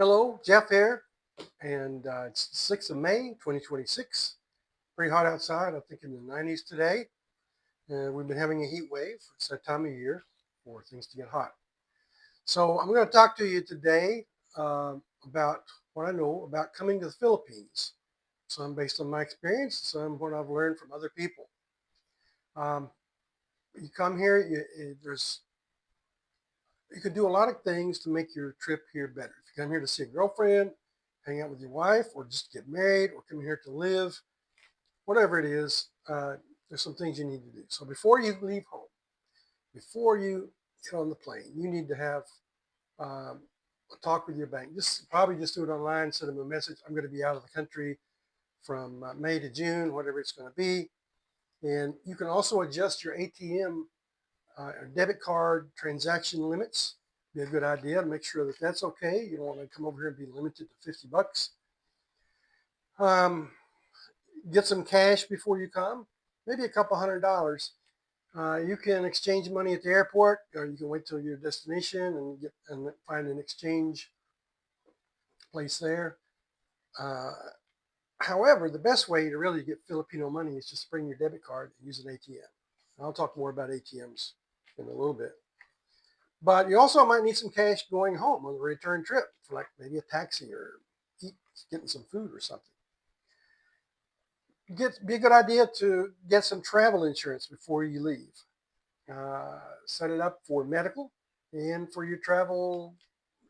Hello, Jeff here, and it's the 6th of May, 2026. Pretty hot outside, I think in the 90s today. We've been having a heat wave. It's that time of year for things to get hot. So I'm going to talk to you today about what I know about coming to the Philippines. Some based on my experience, some what I've learned from other people. Um, you come here, you can do a lot of things to make your trip here better. If you come here to see a girlfriend, hang out with your wife, or just get married, or come here to live, whatever it is, there's some things you need to do. So before you leave home, before you get on the plane, you need to have a talk with your bank. Just do it online. Send them a message. I'm going to be out of the country from May to June, whatever it's going to be. And you can also adjust your ATM or debit card transaction limits. Be a good idea to make sure that that's okay. You don't want to come over here and be limited to 50 bucks. Get some cash before you come, maybe a couple $100. You can exchange money at the airport, or you can wait till your destination and find an exchange place there. However, the best way to really get Filipino money is just bring your debit card and use an ATM. I'll talk more about ATMs in a little bit. But you also might need some cash going home on the return trip for like maybe a taxi or getting some food or something. Be a good idea to get some travel insurance before you leave. Set it up for medical and for your travel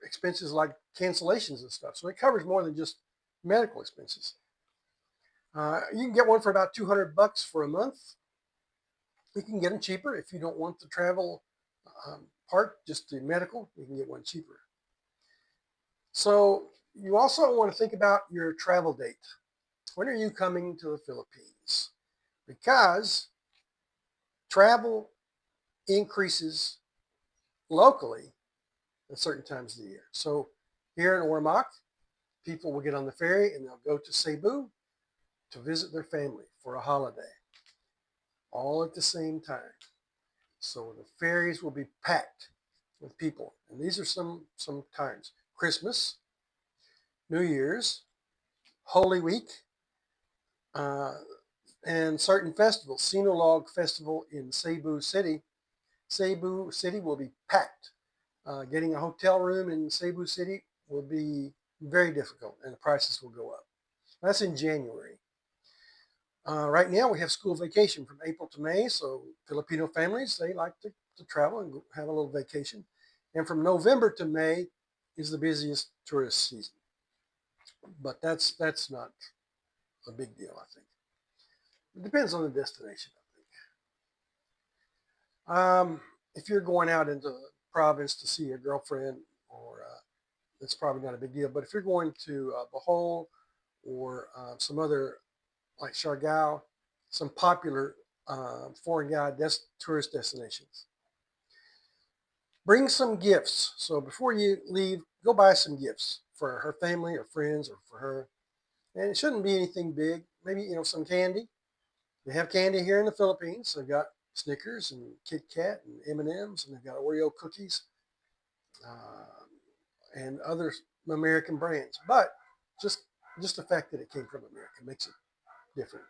expenses like cancellations and stuff. So it covers more than just medical expenses. You can get one for about 200 bucks for a month. You can get them cheaper if you don't want the travel part, just the medical. You can get one cheaper. So you also want to think about your travel date. When are you coming to the Philippines? Because travel increases locally at certain times of the year. So here in Ormoc, people will get on the ferry and they'll go to Cebu to visit their family for a holiday, all at the same time. So the ferries will be packed with people. And these are some times: Christmas, New Year's, Holy Week, and certain festivals. Sinulog Festival in Cebu City. Cebu City will be packed. Getting a hotel room in Cebu City will be very difficult, and the prices will go up. That's in January. Right now, we have school vacation from April to May, so Filipino families, they like to travel and have a little vacation. And from November to May is the busiest tourist season. But that's not a big deal, I think. It depends on the destination, I think. If you're going out into the province to see your girlfriend, or it's probably not a big deal. But if you're going to Bohol or some other, like Siargao, some popular foreign guide tourist destinations, bring some gifts. So before you leave, go buy some gifts for her family or friends or for her. And it shouldn't be anything big. Maybe, some candy. They have candy here in the Philippines. They've got Snickers and Kit Kat and M&Ms, and they've got Oreo cookies and other American brands. But just the fact that it came from America makes it different.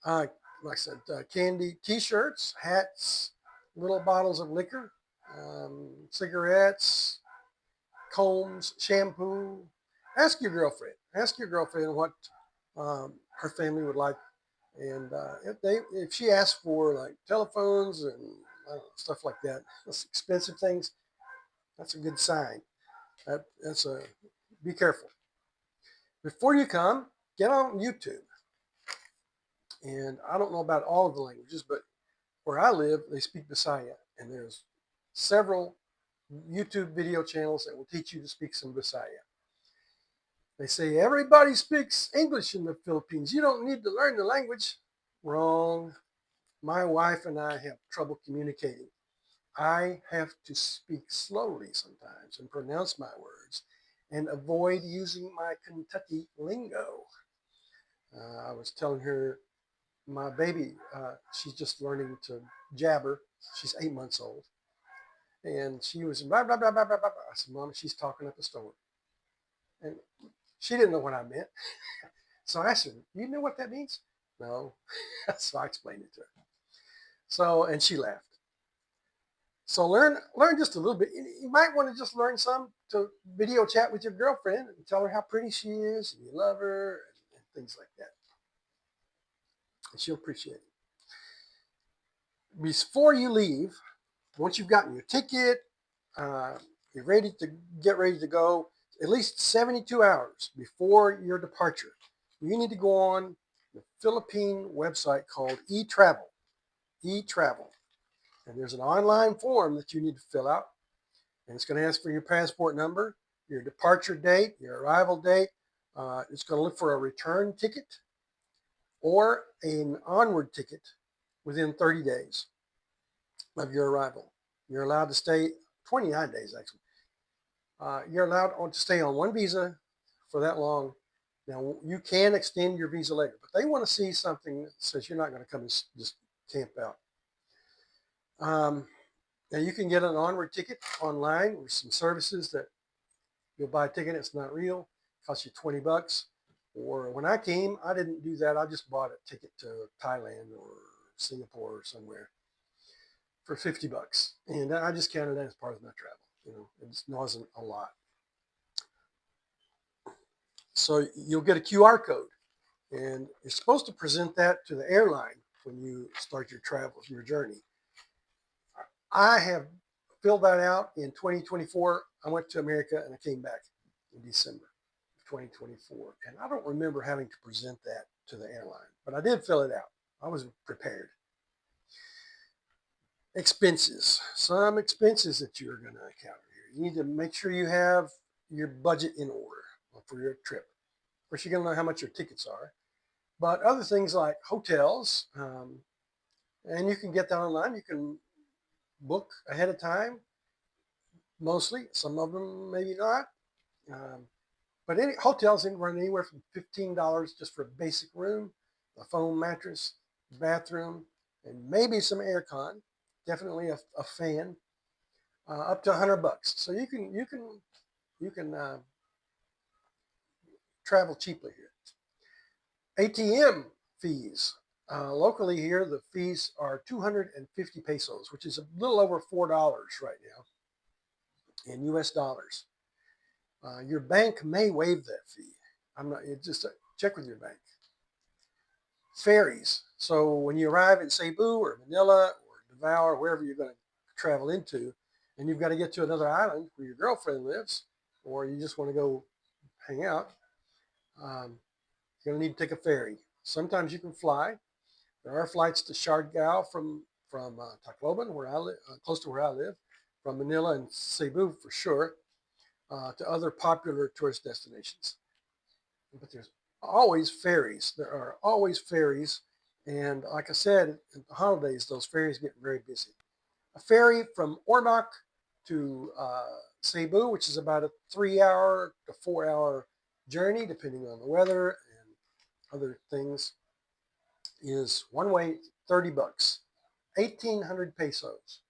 Like I said, candy, T-shirts, hats, little bottles of liquor, cigarettes, combs, shampoo. Ask your girlfriend. Ask your girlfriend what her family would like, and if she asks for like telephones and stuff like that, that's expensive things. That's a good sign. Be careful before you come. Get on YouTube, and I don't know about all of the languages, but where I live, they speak Bisaya, and there's several YouTube video channels that will teach you to speak some Bisaya. They say everybody speaks English in the Philippines. You don't need to learn the language. Wrong. My wife and I have trouble communicating. I have to speak slowly sometimes and pronounce my words and avoid using my Kentucky lingo. I was telling her my baby, she's just learning to jabber. She's 8 months old. And she was blah, blah, blah, blah, blah, blah. I said, Mama, she's talking up a storm. And she didn't know what I meant. So I asked her, you know what that means? No. So I explained it to her. So, and she laughed. So learn just a little bit. You might want to just learn some to video chat with your girlfriend and tell her how pretty she is and you love her and things like that. And she'll appreciate it. Before you leave, once you've gotten your ticket, uh, you're ready to get ready to go, at least 72 hours before your departure, you need to go on the Philippine website called eTravel. eTravel. And there's an online form that you need to fill out. And it's going to ask for your passport number, your departure date, your arrival date. It's going to look for a return ticket or an onward ticket within 30 days of your arrival. You're allowed to stay 29 days, actually. You're allowed to stay on one visa for that long. Now, you can extend your visa later, but they want to see something that says you're not going to come and just camp out. Now, you can get an onward ticket online with some services that you'll buy a ticket, it's not real, it costs you 20 bucks. Or when I came, I didn't do that. I just bought a ticket to Thailand or Singapore or somewhere for 50 bucks. And I just counted that as part of my travel. It wasn't a lot. So you'll get a QR code, and you're supposed to present that to the airline when you start your travel, your journey. I have filled that out in 2024. I went to America and I came back in December of 2024. And I don't remember having to present that to the airline, but I did fill it out. I was prepared. Expenses. Some expenses that you're going to encounter here. You need to make sure you have your budget in order for your trip. Of course, you're going to know how much your tickets are. But other things like hotels, and you can get that online. You can book ahead of time, mostly. Some of them maybe not. Um, but any hotels can run anywhere from $15 just for a basic room, a foam mattress, bathroom, and maybe some aircon. Definitely a fan, up to 100 bucks. So you can travel cheaply here. ATM fees. Locally here, the fees are 250 pesos, which is a little over $4 right now in US dollars. Your bank may waive that fee. I'm not, it just check with your bank. Ferries. So when you arrive in Cebu or Manila or Davao or wherever you're going to travel into, and you've got to get to another island where your girlfriend lives, or you just want to go hang out, you're going to need to take a ferry. Sometimes you can fly. There are flights to Siargao from Tacloban, where I live, close to where I live, from Manila and Cebu for sure, to other popular tourist destinations. But there's always ferries. There are always ferries, and like I said, in the holidays, those ferries get very busy. A ferry from Ormoc to Cebu, which is about a 3 hour to 4 hour journey, depending on the weather and other things, is one way 30 bucks, 1,800 pesos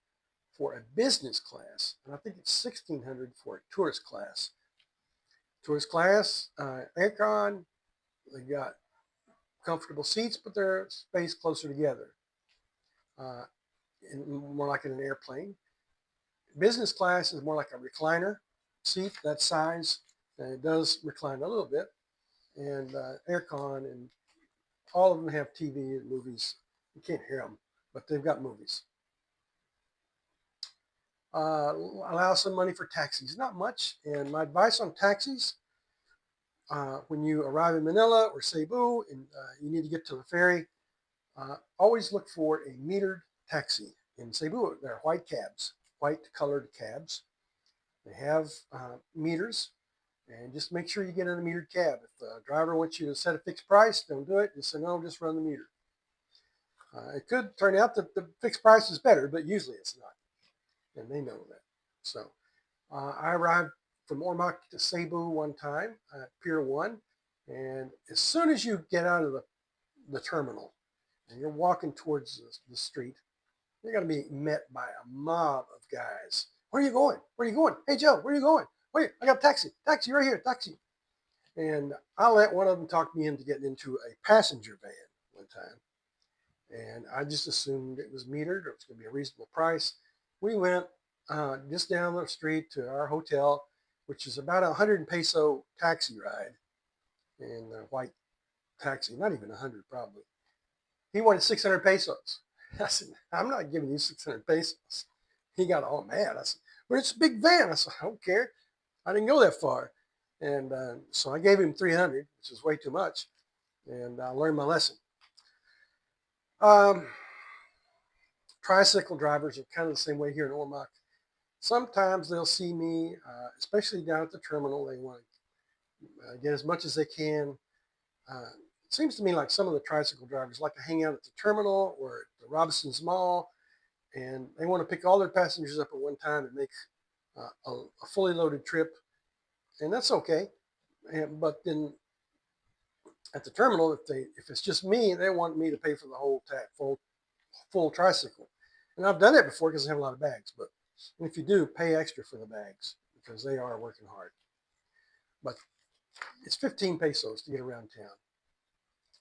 for a business class, and I think it's 1,600 for a tourist class. Tourist class, aircon, they got comfortable seats, but they're spaced closer together, uh, more like in an airplane. Business class is more like a recliner seat, that size, and it does recline a little bit, and aircon, and all of them have TV and movies. You can't hear them, but they've got movies. Allow some money for taxis, not much. And my advice on taxis, when you arrive in Manila or Cebu and you need to get to the ferry, always look for a metered taxi. In Cebu, there are white cabs, white colored cabs. They have meters, and just make sure you get in a metered cab. If the driver wants you to set a fixed price, don't do it. Just say, no, just run the meter. It could turn out that the fixed price is better, but usually it's not, and they know that. So I arrived from Ormoc to Cebu one time at Pier 1, and as soon as you get out of the terminal and you're walking towards the street, you're going to be met by a mob of guys Where are you going? Where are you going? Hey, Joe, where are you going? Wait, I got a taxi. Taxi right here. Taxi. And I let one of them talk me into getting into a passenger van one time. And I just assumed it was metered or it was going to be a reasonable price. We went just down the street to our hotel, which is about a 100 peso taxi ride in a white taxi, not even 100 probably. He wanted 600 pesos. I said, I'm not giving you 600 pesos. He got all mad. I said, but it's a big van. I said, I don't care. I didn't go that far. And so I gave him 300, which is way too much. And I learned my lesson. Um, Tricycle drivers are kind of the same way here in Ormoc. Sometimes they'll see me, especially down at the terminal. They want to get as much as they can. It seems to me like some of the tricycle drivers like to hang out at the terminal or at the Robinson's Mall, and they want to pick all their passengers up at one time and make a fully loaded trip, and that's okay. But then at the terminal, if it's just me, they want me to pay for the whole full tricycle. And I've done it before because I have a lot of bags. But if you do, pay extra for the bags because they are working hard. But it's 15 pesos to get around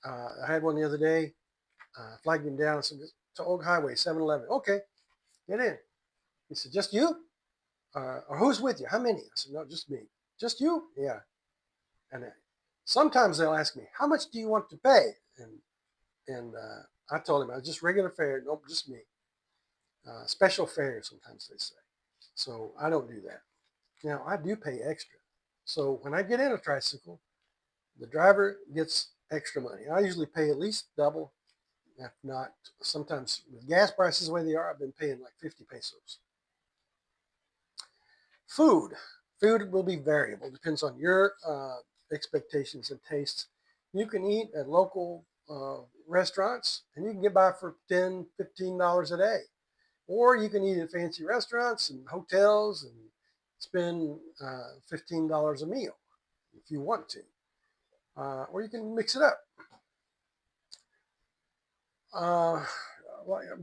town. I had one the other day. Flagged him down and said, to Oak Highway, 7-Eleven. Okay, get in. He said, just you? Or who's with you? How many? I said, no, just me. Just you? Yeah. And sometimes they'll ask me, how much do you want to pay? And I told him, I was just regular fare. Nope, just me. Special fare, sometimes they say. So I don't do that. Now, I do pay extra. So when I get in a tricycle, the driver gets extra money. I usually pay at least double, if not, sometimes with gas prices the way they are, I've been paying like 50 pesos. Food. Food will be variable. Depends on your expectations and tastes. You can eat at local restaurants and you can get by for $10, $15 a day. Or you can eat at fancy restaurants and hotels and spend $15 a meal if you want to. Or you can mix it up.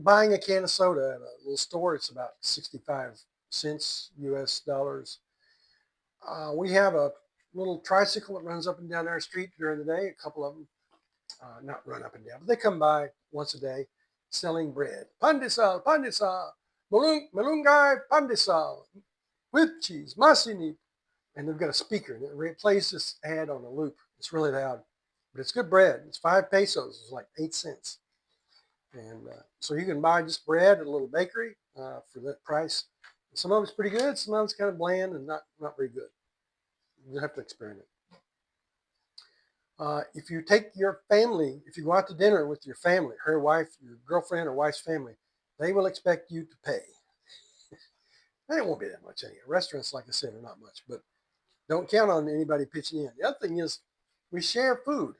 Buying a can of soda at a little store, it's about 65 cents US dollars. We have a little tricycle that runs up and down our street during the day, a couple of them, not run up and down, but they come by once a day selling bread. Pandesal, pandesal, malunggay pandesal, with cheese, masini. And they've got a speaker and it plays this ad on a loop. It's really loud, but it's good bread. It's 5 pesos. It's like 8 cents. And so you can buy just bread at a little bakery for that price. Some of it's pretty good. Some of it's kind of bland and not very good. You have to experiment. If you take your family, if you go out to dinner with your family, her wife, your girlfriend or wife's family, they will expect you to pay. And it won't be that much anyway. Restaurants, like I said, are not much, but don't count on anybody pitching in. The other thing is we share food.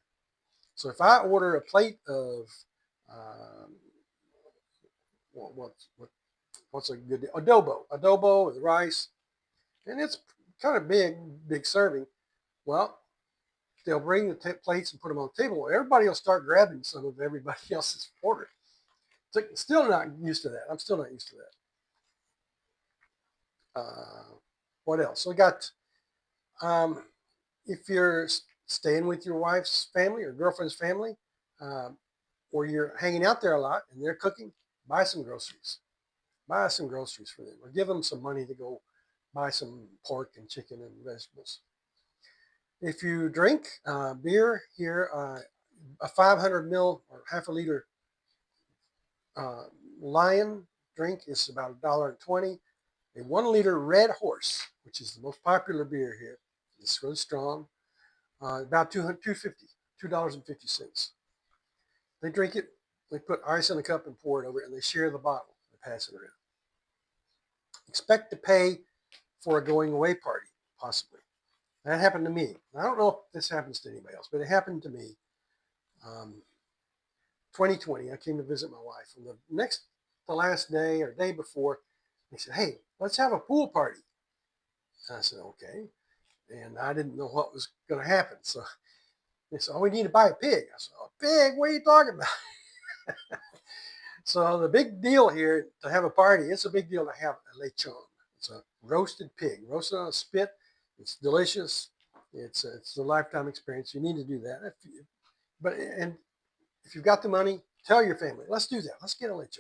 So if I order a plate of what's a good adobo with rice, and it's kind of big serving. Well, they'll bring the plates and put them on the table. Everybody will start grabbing some of everybody else's order. So still not used to that. I'm still not used to that. What else? So we got if you're staying with your wife's family or girlfriend's family, or you're hanging out there a lot and they're cooking, buy some groceries. Buy some groceries for them, or give them some money to go buy some pork and chicken and vegetables. If you drink beer here, a 500 ml or half a liter Lion drink is about $1.20. A 1 liter Red Horse, which is the most popular beer here, it's really strong, about $2.50. They drink it, they put ice in a cup and pour it over it, and they share the bottle. They pass it around. Expect to pay for a going away party, possibly. That happened to me. I don't know if this happens to anybody else, but it happened to me. 2020, I came to visit my wife. And the last day or day before, they said, hey, let's have a pool party. And I said, okay. And I didn't know what was going to happen. So they said, oh, we need to buy a pig. I said, a pig? What are you talking about? So the big deal here to have a party, it's a big deal to have a lechon. It's a roasted pig, roasted on a spit. It's delicious. It's a lifetime experience. You need to do that. And if you've got the money, tell your family. Let's do that. Let's get a lechon.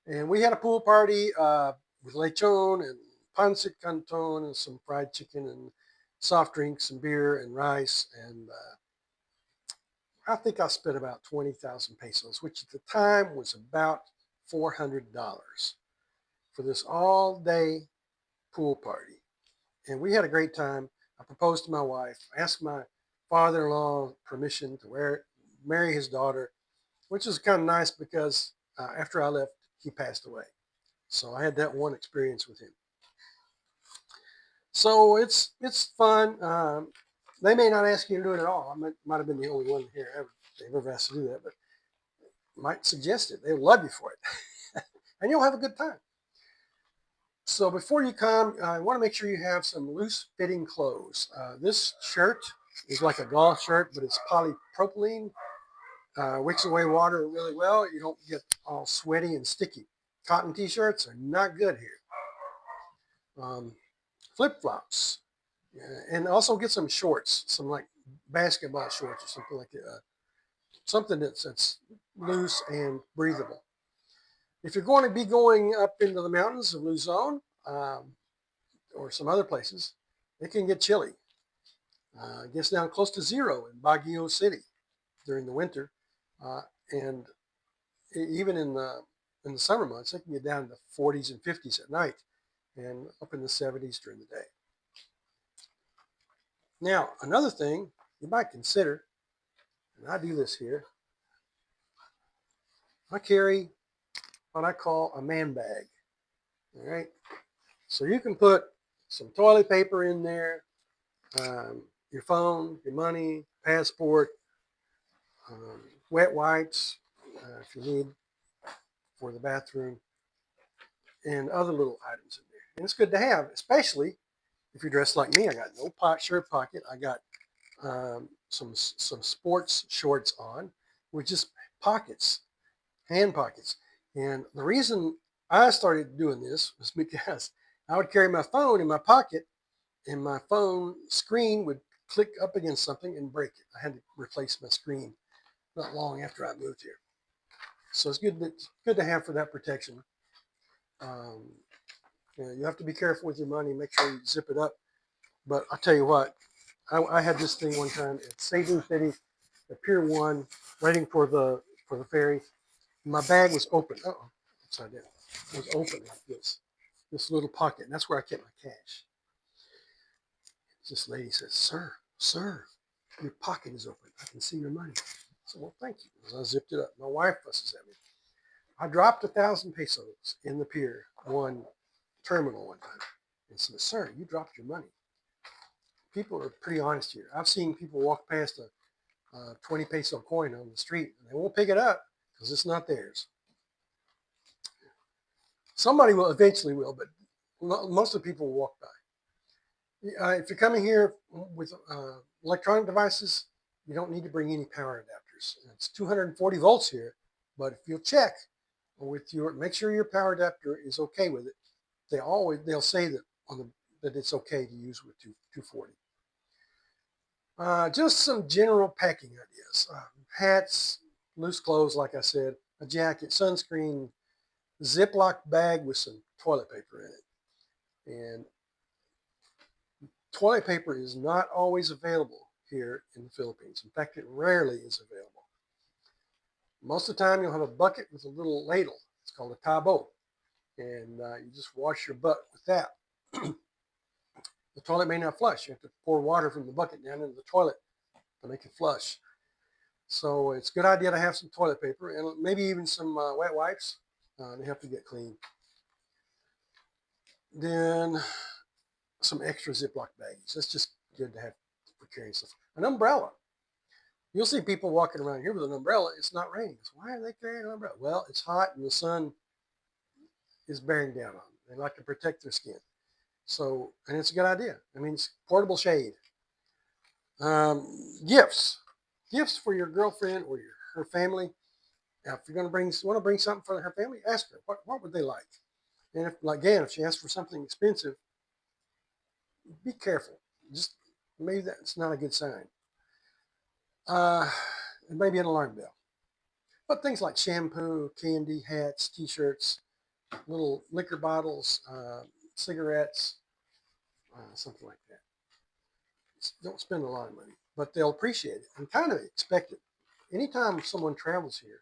And we had a pool party with lechon and pancit canton and some fried chicken and soft drinks and beer and rice. And I think I spent about 20,000 pesos, which at the time was about $400 for this all day pool party. And we had a great time. I proposed to my wife, asked my father-in-law permission to marry his daughter, which was kind of nice because after I left, he passed away. So I had that one experience with him. So it's fun. They may not ask you to do it at all. Might have been the only one here they've ever asked to do that, but might suggest it. They'll love you for it, and you'll have a good time. So before you come, I want to make sure you have some loose-fitting clothes. This shirt is like a golf shirt, but it's polypropylene. Wicks away water really well. You don't get all sweaty and sticky. Cotton t-shirts are not good here. Flip-flops. And also get some shorts, some like basketball shorts or something like that. Something that's loose and breathable. If you're going to be going up into the mountains of Luzon or some other places, it can get chilly. It gets down close to zero in Baguio City during the winter, and even in the summer months, it can get down to the 40s and 50s at night, and up in the 70s during the day. Now, another thing you might consider, and I do this here, I carry what I call a man bag. All right, so you can put some toilet paper in there, your phone, your money, passport, wet wipes if you need for the bathroom, and other little items in there. And it's good to have, especially if you're dressed like me. I got no shirt pocket. I got some sports shorts on with just pockets, hand pockets. And the reason I started doing this was because I would carry my phone in my pocket, and my phone screen would click up against something and break it. I had to replace my screen not long after I moved here. So it's good to have for that protection. Um, you have to be careful with your money. Make sure you zip it up. But I'll tell you what, I had this thing one time at Cebu City, at Pier 1, waiting for the ferry. My bag was open. Uh-oh, upside down. It was open like this little pocket. And that's where I kept my cash. This lady says, sir, your pocket is open. I can see your money. I said, well, thank you. I zipped it up. My wife fusses at me. I dropped 1,000 pesos in the Pier 1 terminal one time and said, sir, you dropped your money. People are pretty honest here. I've seen people walk past a 20 peso coin on the street and they won't pick it up because it's not theirs. Somebody will eventually but most of the people will walk by. If you're coming here with electronic devices, you don't need to bring any power adapters. It's 240 volts here, but if you'll check make sure your power adapter is okay with it. They'll say that that it's okay to use with 240. Just some general packing ideas: hats, loose clothes, like I said, a jacket, sunscreen, Ziploc bag with some toilet paper in it, and toilet paper is not always available here in the Philippines. In fact, it rarely is available. Most of the time, you'll have a bucket with a little ladle. It's called a tabo. And you just wash your butt with that. The toilet may not flush. You have to pour water from the bucket down into the toilet to make it flush. So it's a good idea to have some toilet paper and maybe even some wet wipes. They have to get clean. Then some extra Ziploc baggies. That's just good to have for carrying stuff. An umbrella. You'll see people walking around here with an umbrella. It's not raining. So why are they carrying an umbrella? Well, it's hot and the sun is bearing down on them. They like to protect their skin. So, and it's a good idea. I mean, it's portable shade. Gifts. Gifts for your girlfriend or her family. Now, if you're going to want to bring something for her family, ask her, what would they like? And if, like, again, if she asks for something expensive, be careful. Just maybe that's not a good sign. Uh, and maybe an alarm bell. But things like shampoo, candy, hats, T-shirts, little liquor bottles, cigarettes, something like that. Don't spend a lot of money, but they'll appreciate it and kind of expect it. Anytime someone travels here,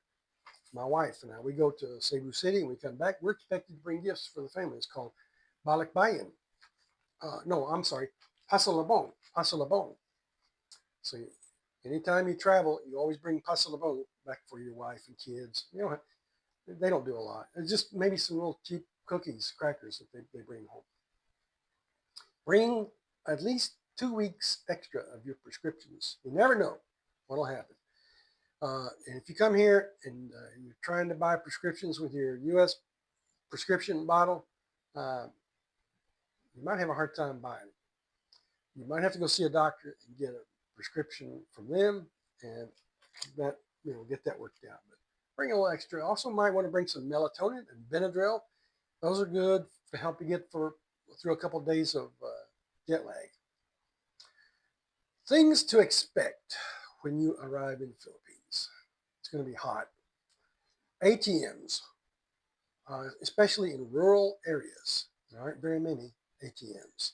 my wife and I, we go to Cebu City and we come back, we're expected to bring gifts for the family. It's called balikbayan. No, I'm sorry, pasalabong. Pasalabong. So anytime you travel, you always bring pasalabong back for your wife and kids. You know, they don't do a lot. It's just maybe some little cheap cookies, crackers that they bring home. Bring at least 2 weeks extra of your prescriptions. You never know what'll happen. And if you come here and you're trying to buy prescriptions with your U.S. prescription bottle, uh, you might have a hard time buying it. You might have to go see a doctor and get a prescription from them, and that get that worked out. But bring a little extra. Also, might want to bring some melatonin and Benadryl. Those are good to help you get through a couple of days of jet lag. Things to expect when you arrive in the Philippines. It's going to be hot. ATMs, especially in rural areas. There aren't very many ATMs.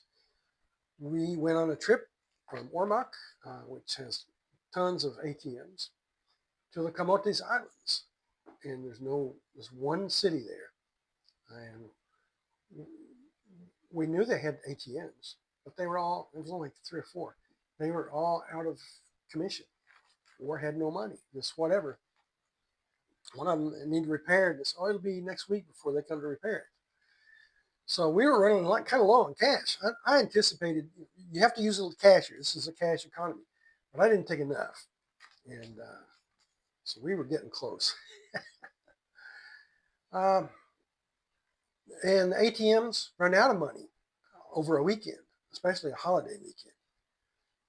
We went on a trip from Ormoc, which has tons of ATMs, to the Camotes Islands. And there's one city there. And we knew they had ATMs, but there was only 3 or 4. They were all out of commission or had no money, just whatever. One of them needed repaired. It'll be next week before they come to repair it. So we were running kind of low on cash. I anticipated you have to use a cash here. This is a cash economy, but I didn't take enough, and so we were getting close. um, and the ATMs run out of money over a weekend, especially a holiday weekend.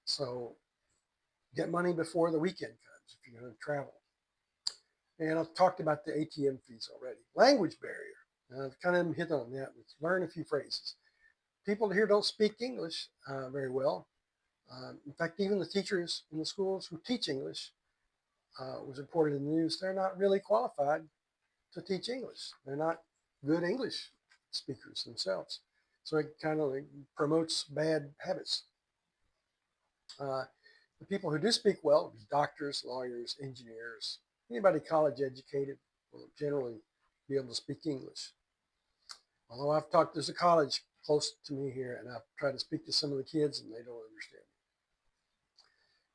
So get money before the weekend comes if you're going to travel. And I've talked about the ATM fees already. Language barrier. I've kind of hit on that. Learn a few phrases. People here don't speak English very well. In fact, even the teachers in the schools who teach English was reported in the news. They're not really qualified to teach English. They're not good English speakers themselves. So it kind of promotes bad habits. The people who do speak well, doctors, lawyers, engineers, anybody college educated will generally be able to speak English. Although there's a college close to me here, and I've tried to speak to some of the kids, and they don't understand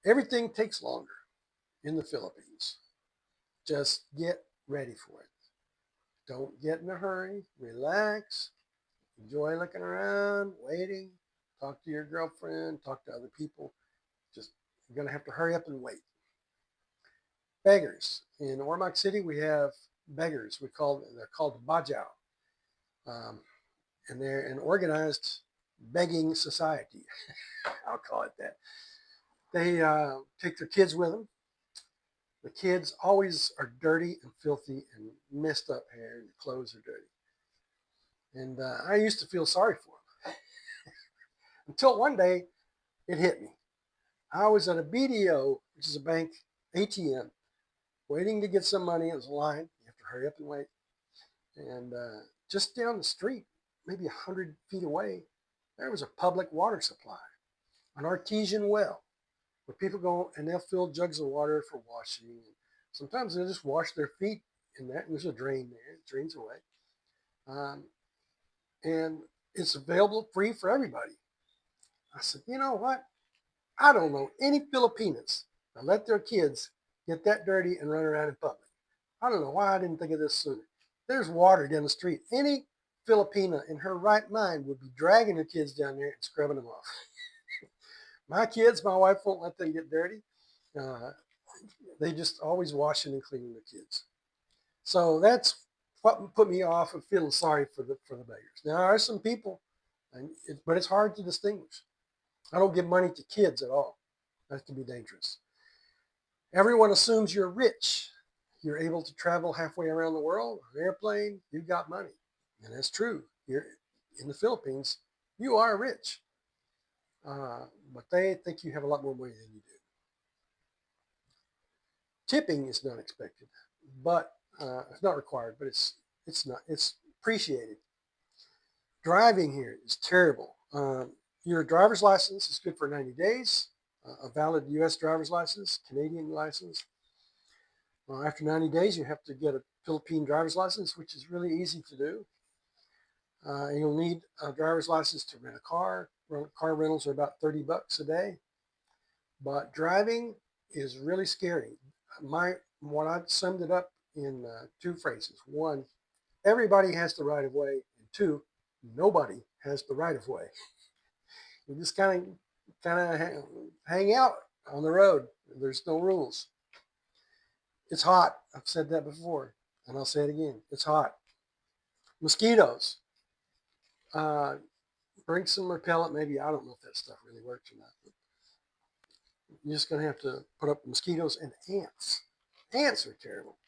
me. Everything takes longer in the Philippines. Just get ready for it. Don't get in a hurry. Relax. Enjoy looking around, waiting. Talk to your girlfriend. Talk to other people. Just you're going to have to hurry up and wait. Beggars. In Ormoc City, we have beggars. They're called bajau. And they're an organized begging society. I'll call it that. They take their kids with them. The kids always are dirty and filthy and messed up hair, and the clothes are dirty. And I used to feel sorry for them until one day it hit me. I was at a BDO, which is a bank ATM, waiting to get some money. It was a line. You have to hurry up and wait. And just down the street, maybe 100 feet away, there was a public water supply, an artesian well, where people go and they'll fill jugs of water for washing. Sometimes they'll just wash their feet in that. And there's a drain there. It drains away. And it's available free for everybody. I said, you know what? I don't know any Filipinas that let their kids get that dirty and run around in public. I don't know why I didn't think of this sooner. There's water down the street. Any Filipina in her right mind would be dragging her kids down there and scrubbing them off. My kids, my wife won't let them get dirty. They just always washing and cleaning their kids. So that's what put me off of feeling sorry for the beggars. Now, there are some people, but it's hard to distinguish. I don't give money to kids at all. That can be dangerous. Everyone assumes you're rich. You're able to travel halfway around the world on an airplane. You've got money. And that's true. Here in the Philippines, you are rich, but they think you have a lot more money than you do. Tipping is not expected, but it's not required, but it's appreciated. Driving here is terrible. Your driver's license is good for 90 days, a valid U.S. driver's license, Canadian license. After 90 days, you have to get a Philippine driver's license, which is really easy to do. You'll need a driver's license to rent a car. Car rentals are about $30 a day, but driving is really scary. What I summed it up in two phrases. One, everybody has the right of way, and two, nobody has the right of way. You just kind of hang out on the road. There's no rules. It's hot. I've said that before, and I'll say it again. It's hot. Mosquitoes. Uh, bring some repellent. Maybe I don't know if that stuff really works or not. But you're just gonna have to put up mosquitoes and ants. Ants are terrible.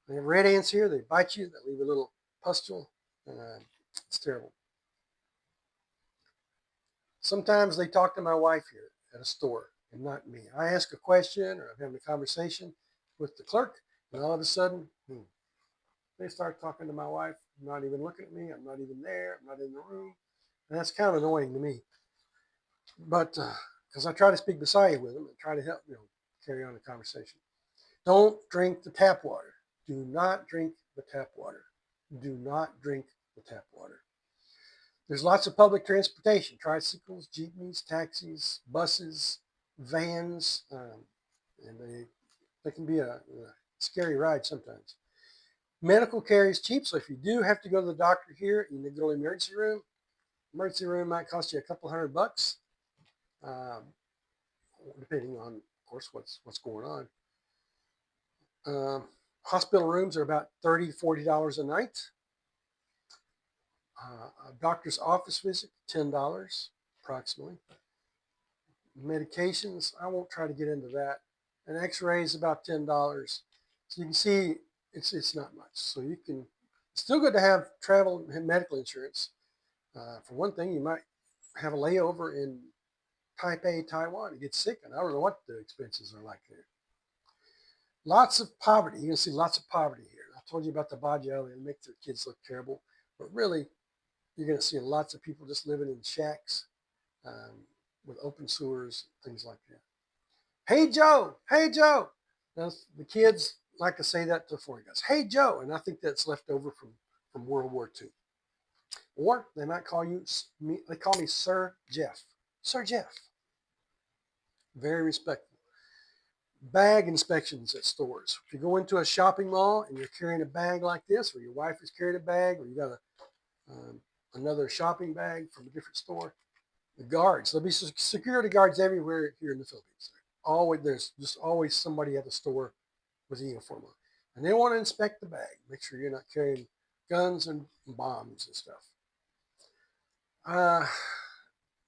They have red ants here. They bite you. They leave a little pustule. It's terrible. Sometimes they talk to my wife here at a store and not me. I ask a question or I'm having a conversation with the clerk, and all of a sudden, they start talking to my wife. Not even looking at me. I'm not even there. I'm not in the room. And that's kind of annoying to me. But because I try to speak Bisaya with them and try to help, carry on the conversation. Don't drink the tap water. Do not drink the tap water. Do not drink the tap water. There's lots of public transportation, tricycles, jeepneys, taxis, buses, vans, and they can be a scary ride sometimes. Medical care is cheap, so if you do have to go to the doctor here, you need to go to the emergency room. Emergency room might cost you a couple $100, um, depending on, of course, what's going on. Hospital rooms are about $30 to $40 a night. A doctor's office visit, $10 approximately. Medications, I won't try to get into that. An X-ray is about $10. So you can see it's not much. So you can, it's still good to have travel and medical insurance. For one thing, you might have a layover in Taipei, Taiwan, and get sick, and I don't know what the expenses are like there. Lots of poverty. You're gonna see lots of poverty here. I told you about the Bajau, they make their kids look terrible, but really, you're gonna see lots of people just living in shacks um, with open sewers, things like that. Hey Joe, hey Joe. Now, the kids like to say that before he goes, hey Joe, and I think that's left over from World War II. Or they might call you, they call me Sir Jeff. Sir Jeff. Very respectful. Bag inspections at stores. If you go into a shopping mall and you're carrying a bag like this, or your wife has carried a bag, or you got another shopping bag from a different store, the guards, there'll be security guards everywhere here in the Philippines. There's just always somebody at the store with a uniform on. And they want to inspect the bag, make sure you're not carrying guns and bombs and stuff.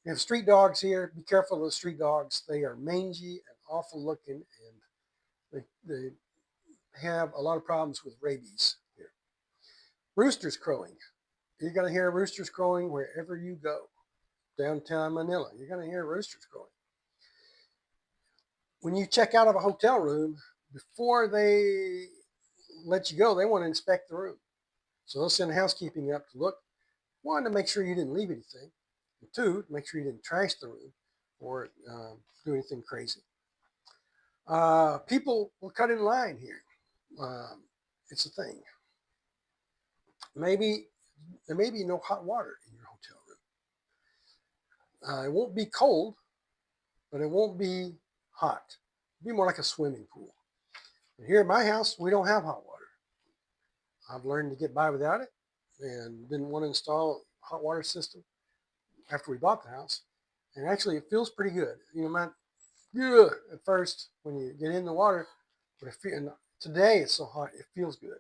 You have street dogs here. Be careful of the street dogs. They are mangy and awful looking, and they have a lot of problems with rabies here. Roosters crowing. You're going to hear roosters crowing wherever you go. Downtown Manila, you're going to hear roosters crowing. When you check out of a hotel room, before they let you go, they want to inspect the room. So they'll send housekeeping up to look. One, to make sure you didn't leave anything. And two, to make sure you didn't trash the room or do anything crazy. People will cut in line here. It's a thing. Maybe there may be no hot water in your hotel room. It won't be cold, but it won't be hot. It'll be more like a swimming pool. And here at my house, we don't have hot water. I've learned to get by without it and didn't want to install a hot water system after we bought the house. And actually, it feels pretty good. At first when you get in the water, but and today it's so hot, it feels good.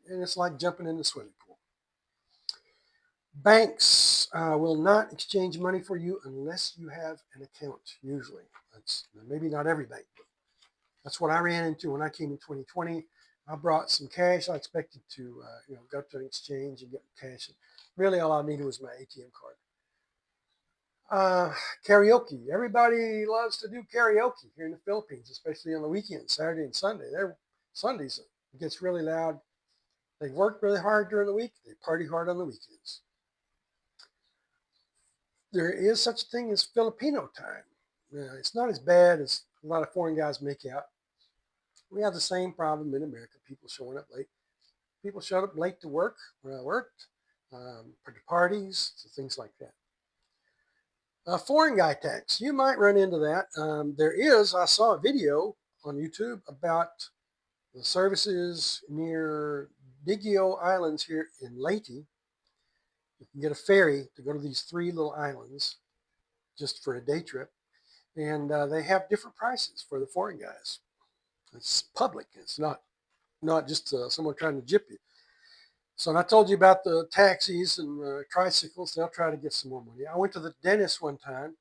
And it's like jumping in the swimming pool. Banks will not exchange money for you unless you have an account, usually. That's maybe not every bank, but that's what I ran into when I came in 2020. I brought some cash. I expected to, go to an exchange and get cash. Really, all I needed was my ATM card. Karaoke. Everybody loves to do karaoke here in the Philippines, especially on the weekends, Saturday and Sunday. Sundays it gets really loud. They work really hard during the week. They party hard on the weekends. There is such a thing as Filipino time. It's not as bad as a lot of foreign guys make out. We have the same problem in America. People showing up late. People showed up late to work where I worked, for the parties, so things like that. Foreign guy tax. You might run into that. I saw a video on YouTube about the services near Digio Islands here in Leyte. You can get a ferry to go to these three little islands just for a day trip. And they have different prices for the foreign guys. It's public. It's not just someone trying to jip you. So I told you about the taxis and tricycles. They'll try to get some more money. I went to the dentist one time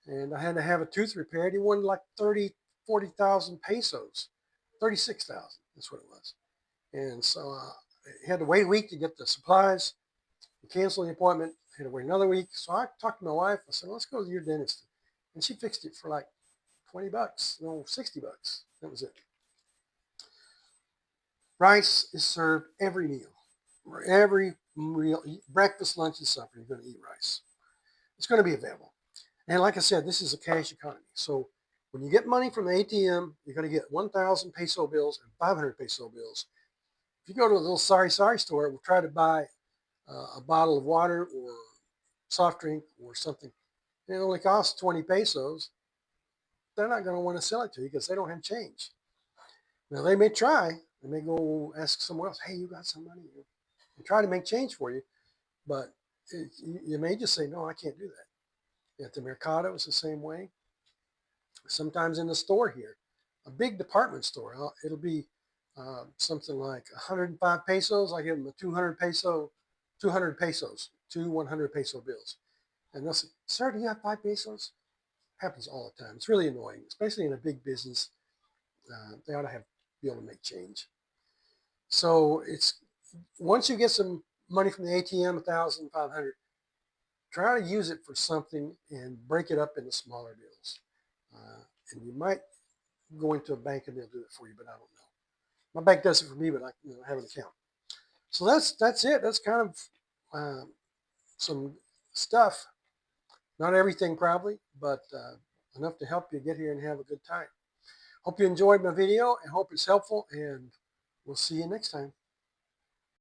and I had to have a tooth repaired. He wanted like 30, 40,000 pesos, 36,000. That's what it was. And so I had to wait a week to get the supplies, cancel the appointment. I had to wait another week. So I talked to my wife. I said, let's go to your dentist. And she fixed it for like 20 bucks, no, 60 bucks. That was it. Rice is served every meal. Every meal, breakfast, lunch, and supper, you're going to eat rice. It's going to be available. And like I said, this is a cash economy. So when you get money from the ATM, you're going to get 1,000 peso bills and 500 peso bills. If you go to a little sari-sari store and try to buy a bottle of water or soft drink or something, and it only costs 20 pesos, they're not going to want to sell it to you because they don't have change. Now, they may try. They may go ask someone else, hey, you got some money? And try to make change for you, but you may just say, no, I can't do that. At the Mercado, it's the same way. Sometimes in the store here, a big department store, it'll be something like 105 pesos. I give them a 200 pesos, two 100 peso bills. And they'll say, sir, do you have 5 pesos? Happens all the time. It's really annoying, especially in a big business. They ought to be able to make change. So it's once you get some money from the ATM, 1,500, try to use it for something and break it up into smaller bills. And you might go into a bank and they'll do it for you, but I don't know. My bank does it for me, but I have an account. So that's it. That's kind of some stuff. Not everything probably, but enough to help you get here and have a good time. Hope you enjoyed my video and hope it's helpful, and we'll see you next time.